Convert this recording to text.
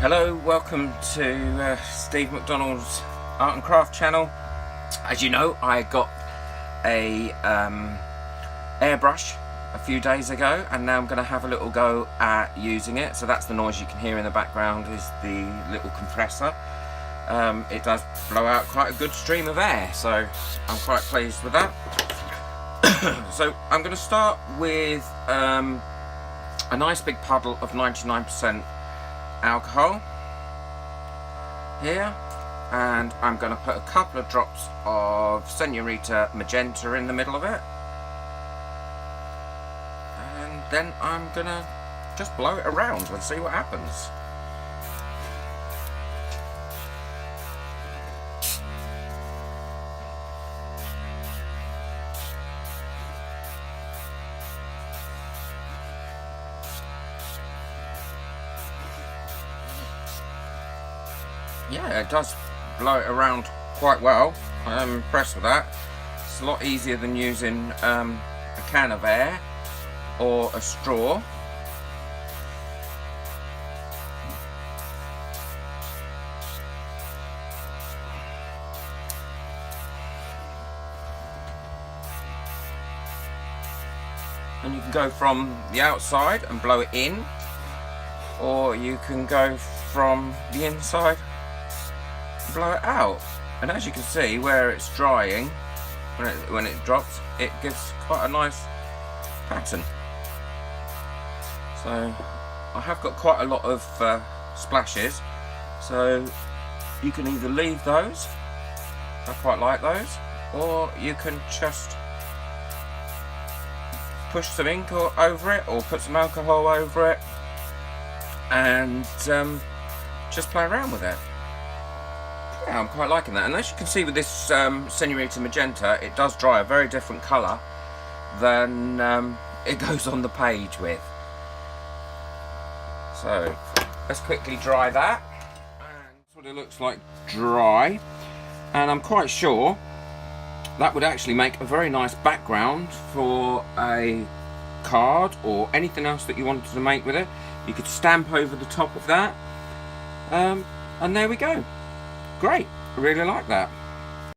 Hello, welcome to Steve McDonald's Art and Craft channel. As you know, I got a airbrush a few days ago, and now I'm going to have a little go at using it. So that's the noise you can hear in the background, is the little compressor. It does blow out quite a good stream of air, so I'm quite pleased with that. So I'm going to start with a nice big puddle of 99% alcohol here, and I'm going to put a couple of drops of Senorita Magenta in the middle of it, and then I'm going to just blow it around and see what happens. Yeah, it does blow it around quite well. I'm impressed with that. It's a lot easier than using a can of air or a straw. And you can go from the outside and blow it in, or you can go from the inside, blow it out. And as you can see, where it's drying, when it drops, it gives quite a nice pattern. So I have got quite a lot of splashes, so you can either leave those, I quite like those, or you can just push some ink over it, or put some alcohol over it, and just play around with it. Yeah, I'm quite liking that. And as you can see with this Senorita Magenta, it does dry a very different colour than it goes on the page with. So let's quickly dry that. And that's what it looks like dry. And I'm quite sure that would actually make a very nice background for a card or anything else that you wanted to make with it. You could stamp over the top of that, and there we go. Great, I really like that.